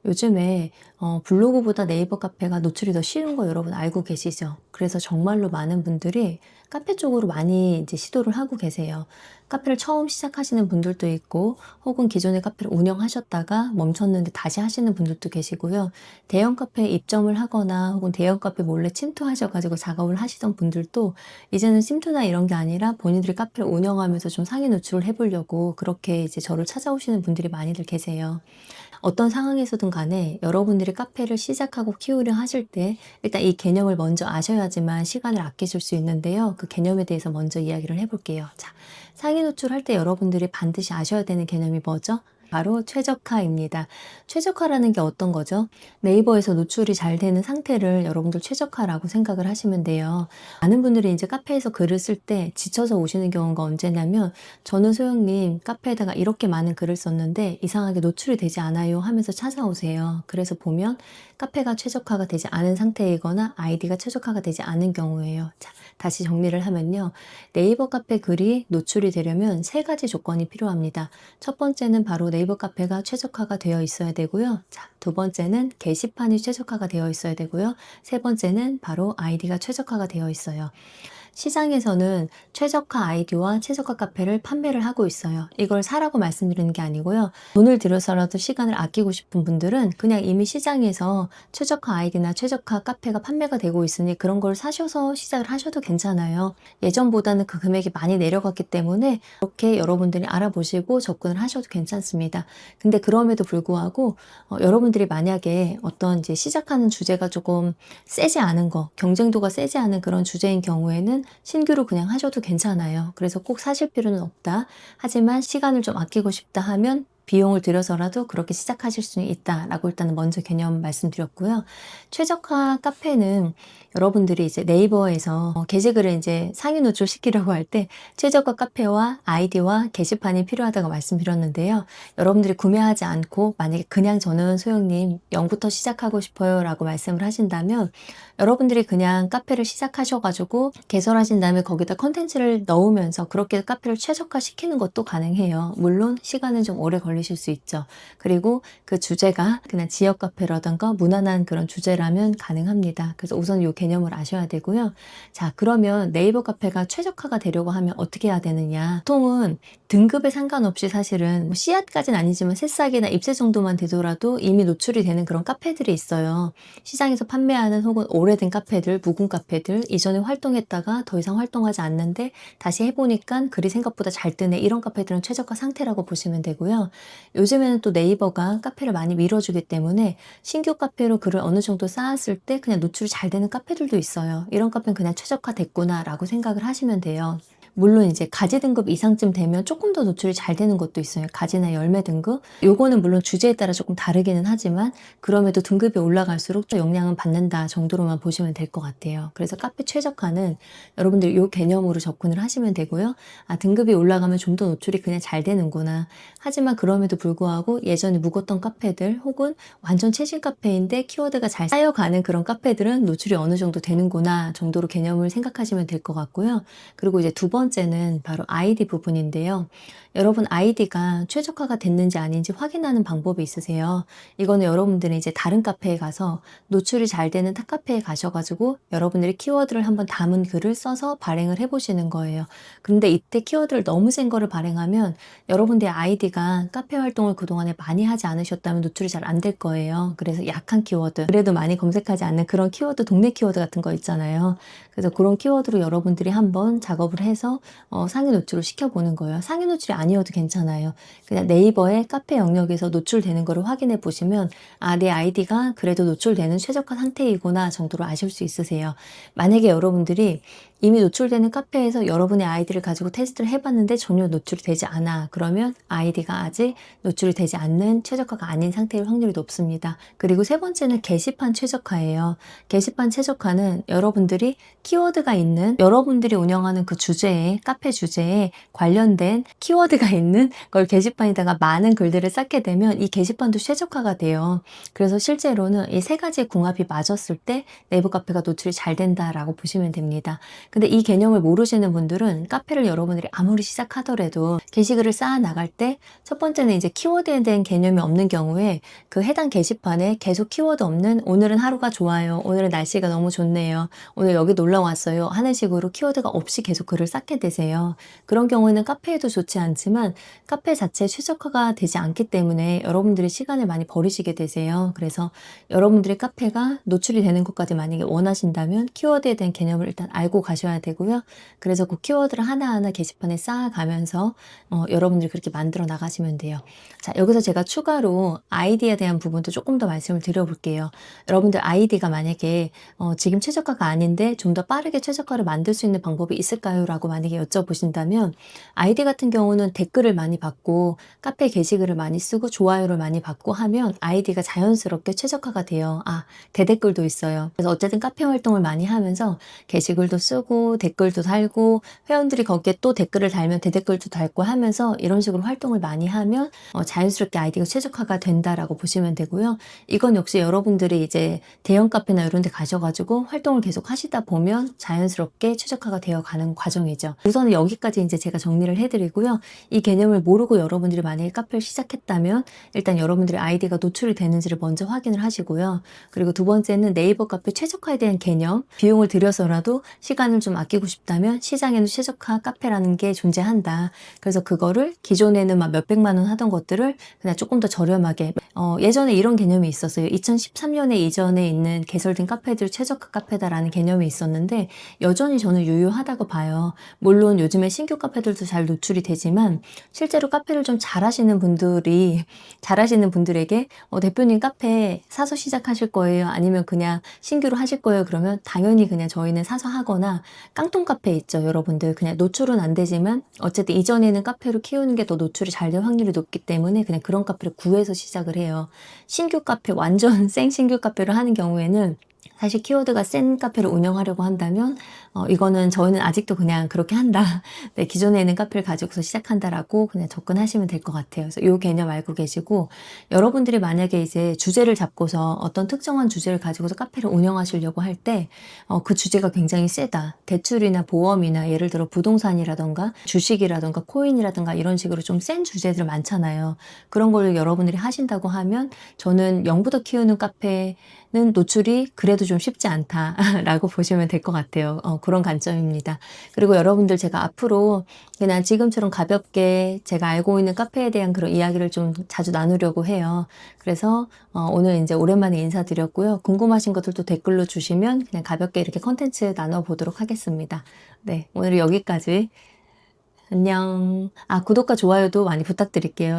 요즘에 블로그보다 네이버 카페가 노출이 더 쉬운 거 여러분 알고 계시죠? 그래서 정말로 많은 분들이 카페 쪽으로 많이 이제 시도를 하고 계세요. 카페를 처음 시작하시는 분들도 있고, 혹은 기존에 카페를 운영하셨다가 멈췄는데 다시 하시는 분들도 계시고요. 대형 카페에 입점을 하거나 혹은 대형 카페 몰래 침투하셔가지고 작업을 하시던 분들도 이제는 침투나 이런 게 아니라 본인들이 카페를 운영하면서 좀 상위 노출을 해보려고 그렇게 이제 저를 찾아오시는 분들이 많이들 계세요. 어떤 상황에서든 간에 여러분들이 카페를 시작하고 키우려 하실 때 일단 이 개념을 먼저 아셔야지만 시간을 아끼실 수 있는데요. 그 개념에 대해서 먼저 이야기를 해볼게요. 자, 상위 노출할 때 여러분들이 반드시 아셔야 되는 개념이 뭐죠? 바로 최적화입니다. 최적화라는 게 어떤 거죠? 네이버에서 노출이 잘 되는 상태를 여러분들 최적화라고 생각을 하시면 돼요. 많은 분들이 이제 카페에서 글을 쓸 때 지쳐서 오시는 경우가 언제냐면, 저는 소영님 카페에다가 이렇게 많은 글을 썼는데 이상하게 노출이 되지 않아요 하면서 찾아오세요. 그래서 보면 카페가 최적화가 되지 않은 상태이거나 아이디가 최적화가 되지 않은 경우예요. 자, 다시 정리를 하면요. 네이버 카페 글이 노출이 되려면 세 가지 조건이 필요합니다. 첫 번째는 바로 네이버 카페가 최적화가 되어 있어야 되고요. 자, 두 번째는 게시판이 최적화가 되어 있어야 되고요. 세 번째는 바로 아이디가 최적화가 되어 있어요. 시장에서는 최저가 아이디와 최저가 카페를 판매를 하고 있어요. 이걸 사라고 말씀드리는 게 아니고요. 돈을 들여서라도 시간을 아끼고 싶은 분들은 그냥 이미 시장에서 최저가 아이디나 최저가 카페가 판매가 되고 있으니 그런 걸 사셔서 시작을 하셔도 괜찮아요. 예전보다는 그 금액이 많이 내려갔기 때문에 그렇게 여러분들이 알아보시고 접근을 하셔도 괜찮습니다. 근데 그럼에도 불구하고 여러분들이 만약에 어떤 이제 시작하는 주제가 조금 세지 않은 거, 경쟁도가 세지 않은 그런 주제인 경우에는 신규로 그냥 하셔도 괜찮아요. 그래서 꼭 사실 필요는 없다. 하지만 시간을 좀 아끼고 싶다 하면 비용을 들여서라도 그렇게 시작하실 수는 있다라고 일단은 먼저 개념 말씀드렸고요. 최적화 카페는 여러분들이 이제 네이버에서 게시글을 이제 상위 노출시키려고 할 때 최저가 카페와 아이디와 게시판이 필요하다고 말씀드렸는데요. 여러분들이 구매하지 않고 만약에 그냥 저는 소영님 0부터 시작하고 싶어요 라고 말씀을 하신다면, 여러분들이 그냥 카페를 시작하셔가지고 개설하신 다음에 거기다 컨텐츠를 넣으면서 그렇게 카페를 최적화 시키는 것도 가능해요. 물론 시간은 좀 오래 걸리실 수 있죠. 그리고 그 주제가 그냥 지역 카페라던가 무난한 그런 주제라면 가능합니다. 그래서 우선 이 개념을 아셔야 되고요. 자, 그러면 네이버 카페가 최적화가 되려고 하면 어떻게 해야 되느냐. 보통은 등급에 상관없이 사실은 뭐 씨앗까지는 아니지만 새싹이나 잎새 정도만 되더라도 이미 노출이 되는 그런 카페들이 있어요. 시장에서 판매하는 혹은 오래된 카페들, 묵은 카페들, 이전에 활동했다가 더 이상 활동하지 않는데 다시 해보니까 글이 생각보다 잘 뜨네, 이런 카페들은 최저가 상태라고 보시면 되고요. 요즘에는 또 네이버가 카페를 많이 밀어주기 때문에 신규 카페로 글을 어느 정도 쌓았을 때 그냥 노출이 잘 되는 카페들도 있어요. 이런 카페는 그냥 최저가 됐구나 라고 생각을 하시면 돼요. 물론 이제 가지 등급 이상쯤 되면 조금 더 노출이 잘 되는 것도 있어요. 가지나 열매 등급. 요거는 물론 주제에 따라 조금 다르기는 하지만 그럼에도 등급이 올라갈수록 또 영향은 받는다 정도로만 보시면 될 것 같아요. 그래서 카페 최적화는 여러분들 요 개념으로 접근을 하시면 되고요. 아, 등급이 올라가면 좀 더 노출이 그냥 잘 되는구나. 하지만 그럼에도 불구하고 예전에 묵었던 카페들 혹은 완전 최신 카페인데 키워드가 잘 쌓여가는 그런 카페들은 노출이 어느 정도 되는구나 정도로 개념을 생각하시면 될 것 같고요. 그리고 이제 두 번째는 바로 아이디 부분인데요. 여러분 아이디가 최적화가 됐는지 아닌지 확인하는 방법이 있으세요. 이거는 여러분들이 이제 다른 카페에 가서 노출이 잘 되는 타 카페에 가셔가지고 여러분들이 키워드를 한번 담은 글을 써서 발행을 해보시는 거예요. 근데 이때 키워드를 너무 센 거를 발행하면 여러분들의 아이디가 카페 활동을 그동안에 많이 하지 않으셨다면 노출이 잘 안 될 거예요. 그래서 약한 키워드, 그래도 많이 검색하지 않는 그런 키워드, 동네 키워드 같은 거 있잖아요. 그래서 그런 키워드로 여러분들이 한번 작업을 해서 상위 노출을 시켜보는 거예요. 상위 노출이 아니어도 괜찮아요. 그냥 네이버의 카페 영역에서 노출되는 거를 확인해 보시면 아, 내 아이디가 그래도 노출되는 최적화 상태이구나 정도로 아실 수 있으세요. 만약에 여러분들이 이미 노출되는 카페에서 여러분의 아이디를 가지고 테스트를 해봤는데 전혀 노출이 되지 않아. 그러면 아이디가 아직 노출이 되지 않는 최적화가 아닌 상태일 확률이 높습니다. 그리고 세 번째는 게시판 최적화예요. 게시판 최적화는 여러분들이 키워드가 있는, 여러분들이 운영하는 그 주제에, 카페 주제에 관련된 키워드가 있는 걸 게시판에다가 많은 글들을 쌓게 되면 이 게시판도 최적화가 돼요. 그래서 실제로는 이 세 가지의 궁합이 맞았을 때 네이버 카페가 노출이 잘 된다라고 보시면 됩니다. 근데 이 개념을 모르시는 분들은 카페를 여러분들이 아무리 시작하더라도 게시글을 쌓아 나갈 때 첫 번째는 이제 키워드에 대한 개념이 없는 경우에 그 해당 게시판에 계속 키워드 없는 오늘은 하루가 좋아요. 오늘은 날씨가 너무 좋네요. 오늘 여기 놀러 왔어요. 하는 식으로 키워드가 없이 계속 글을 쌓게 되세요. 그런 경우에는 카페에도 좋지 않지만 카페 자체에 최적화가 되지 않기 때문에 여러분들이 시간을 많이 버리시게 되세요. 그래서 여러분들의 카페가 노출이 되는 것까지 만약에 원하신다면 키워드에 대한 개념을 일단 알고 가셔야 되고요. 그래서 그 키워드를 하나하나 게시판에 쌓아가면서 여러분들이 그렇게 만들어 나가시면 돼요. 자, 여기서 제가 추가로 아이디에 대한 부분도 조금 더 말씀을 드려볼게요. 여러분들 아이디가 만약에 지금 최저가가 아닌데 좀 더 빠르게 최저가를 만들 수 있는 방법이 있을까요? 라고 만약에 여쭤보신다면 아이디 같은 경우는 댓글을 많이 받고 카페 게시글을 많이 쓰고 좋아요를 많이 받고 하면 아이디가 자연스럽게 최적화가 돼요. 아, 대댓글도 있어요. 그래서 어쨌든 카페 활동을 많이 하면서 게시글도 쓰고 댓글도 달고 회원들이 거기에 또 댓글을 달면 대댓글도 달고 하면서 이런 식으로 활동을 많이 하면 자연스럽게 아이디가 최적화가 된다라고 보시면 되고요. 이건 역시 여러분들이 이제 대형 카페나 이런 데 가셔가지고 활동을 계속 하시다 보면 자연스럽게 최적화가 되어 가는 과정이죠. 우선은 여기까지 이제 제가 정리를 해드리고요. 이 개념을 모르고 여러분들이 만약에 카페를 시작했다면 일단 여러분들의 아이디가 노출이 되는지를 먼저 확인을 하시고요. 그리고 두 번째는 네이버 카페 최적화에 대한 개념, 비용을 들여서라도 시간을 좀 아끼고 싶다면 시장에는 최적화 카페라는 게 존재한다. 그래서 그거를 기존에는 막 몇백만 원 하던 것들을 그냥 조금 더 저렴하게 예전에 이런 개념이 있었어요. 2013년에 이전에 있는 개설된 카페들 최저가 카페다라는 개념이 있었는데 여전히 저는 유효하다고 봐요. 물론 요즘에 신규 카페들도 잘 노출이 되지만 실제로 카페를 좀 잘하시는 분들에게 대표님 카페 사서 시작하실 거예요? 아니면 그냥 신규로 하실 거예요? 그러면 당연히 그냥 저희는 사서 하거나 깡통 카페 있죠, 여러분들. 그냥 노출은 안 되지만 어쨌든 이전에는 카페로 키우는 게 더 노출이 잘 될 확률이 높기 때문에 그냥 그런 카페를 구해서 시작을 해요. 신규 카페, 완전 생신규 카페를 하는 경우에는 사실 키워드가 센 카페를 운영하려고 한다면 이거는 저희는 아직도 그냥 그렇게 한다. 네, 기존에 있는 카페를 가지고서 시작한다라고 그냥 접근하시면 될 것 같아요. 그래서 이 개념 알고 계시고 여러분들이 만약에 이제 주제를 잡고서 어떤 특정한 주제를 가지고서 카페를 운영하시려고 할 때 그 주제가 굉장히 세다. 대출이나 보험이나 예를 들어 부동산이라던가 주식이라던가 코인이라던가 이런 식으로 좀 센 주제들 많잖아요. 그런 걸 여러분들이 하신다고 하면 저는 영부터 키우는 카페는 노출이 그래도 좀 쉽지 않다라고 보시면 될 것 같아요. 그런 관점입니다. 그리고 여러분들 제가 앞으로 그냥 지금처럼 가볍게 제가 알고 있는 카페에 대한 그런 이야기를 좀 자주 나누려고 해요. 그래서 오늘 이제 오랜만에 인사드렸고요. 궁금하신 것들도 댓글로 주시면 그냥 가볍게 이렇게 컨텐츠 나눠보도록 하겠습니다. 네, 오늘 여기까지. 안녕. 구독과 좋아요도 많이 부탁드릴게요.